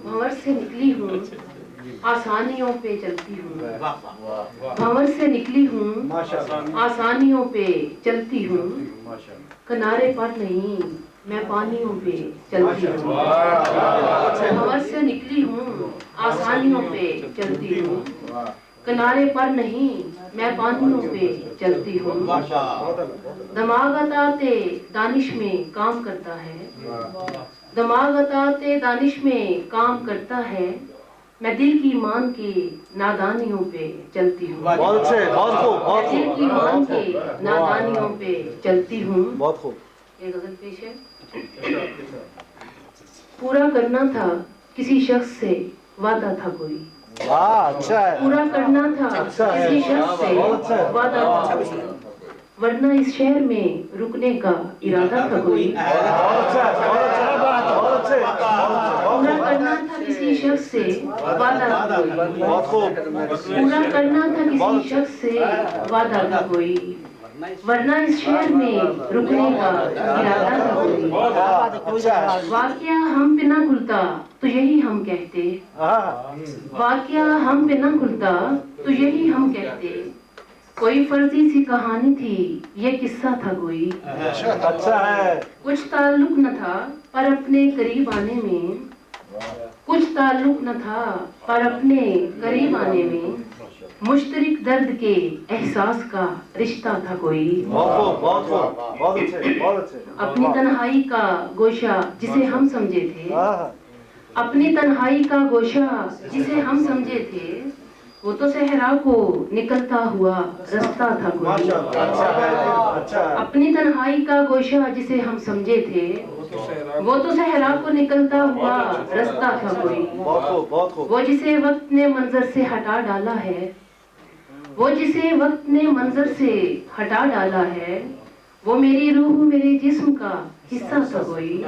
بھنور سے نکلی ہوں آسانیوں پہ چلتی ہوں، بھنور سے نکلی ہوں آسانیوں پہ چلتی ہوں، کنارے پر نہیں میں پانیوں پہ چلتی ہوں، بھنور سے نکلی ہوں آسانیوں پہ چلتی ہوں، کنارے پر نہیں میں پانیوں پہ چلتی ہوں، دماغ عطاۃ دانش میں کام کرتا ہے، دماغ عطاۃ دانش میں کام کرتا ہے، میں دل کی مان کے نادانیوں پہ چلتی ہوں، میں دل کی مان کے نادانیوں پہ چلتی ہوں۔ ایک غزل پیش ہے۔ پورا کرنا تھا کسی شخص سے وعدہ تھا کوئی، پورا کرنا تھا کسی شخص سے وعدہ تھا کوئی، ورنہ اس شہر میں رکنے کا ارادہ تھا کوئی، پورا کرنا تھا کسی شخص سے وعدہ تھا کوئی، پورا کرنا تھا کسی شخص سے وعدہ تھا کوئی، ورنہ اس شہر میں رکنے کا ارادہ تھا کوئی، واقعہ ہم پہ نہ کھلتا تو یہی ہم کہتے، واقعہ ہم پہ نہ کھلتا تو یہی ہم کہتے، کوئی فرضی سی کہانی تھی یہ قصہ تھا کوئی، کچھ تعلق نہ تھا پر اپنے قریب آنے میں، کچھ تعلق نہ تھا پر اپنے قریب آنے میں، مشترک درد کے احساس کا رشتہ تھا کوئی، اپنی تنہائی کا گوشہ جسے ہم سمجھے تھے، اپنی تنہائی کا گوشہ جسے ہم سمجھے تھے، وہ تو صحرا کو نکلتا ہوا رستہ تھا کوئی، اپنی تنہائی کا گوشہ جسے ہم سمجھے تھے، وہ تو صحرا کو نکلتا ہوا رستہ تھا کوئی، وہ جسے وقت نے منظر سے ہٹا ڈالا ہے، وہ جسے وقت نے منظر سے ہٹا ڈالا ہے، وہ میری روح میرے جسم کا حصہ تھا کوئی،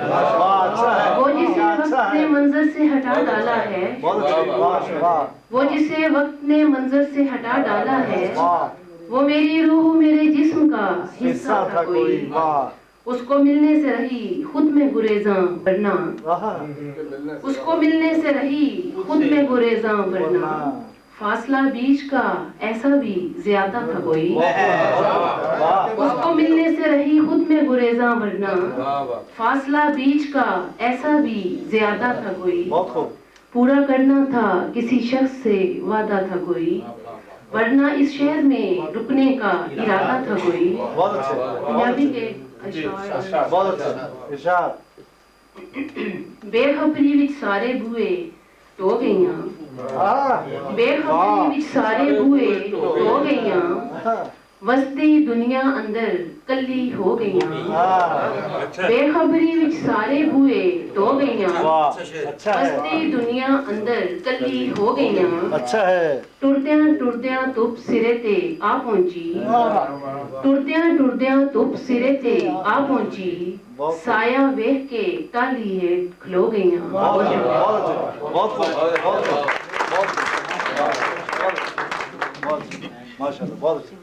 وہ جسے وقت نے منظر سے ہٹا ڈالا ہے، وہ جسے وقت نے منظر سے ہٹا ڈالا ہے، وہ میری روح میرے جسم کا حصہ تھا کوئی، اس کو ملنے سے رہی خود میں گریزاں ورنہ، اس کو ملنے سے رہی خود میں گریزاں ورنہ، فاصلہ بیچ کا ایسا بھی زیادہ تھا کوئی، اس کو ملنے سے رہی خود میں گریزاں ورنہ، فاصلہ بیچ کا ایسا بھی زیادہ تھا کوئی، پورا کرنا تھا کسی شخص سے وعدہ تھا کوئی، ورنہ اس شہر میں رکنے کا ارادہ تھا کوئی۔ پنجابی کے اشعار۔ بے خبری وچ سارے بوئے ٹو گئیاں، بے خبری وچ سارے بوئے ٹو گئیاں، وسطی دنیا اندر کلی ہو گئیاں، بے خبری وچ سارے بوئے ٹو گئیاں، وسطی دنیا اندر کلی ہو گئیاں، ٹردیاں ٹردیاں تپ سرے تے آ پہنچی، ٹردیاں ٹردیاں تپ سرے تے آ پہنچی، سایہ ویکھ کے ٹالی ہیٹھ کھلو گئیاں۔ ماشاءاللہ بہت اچھا۔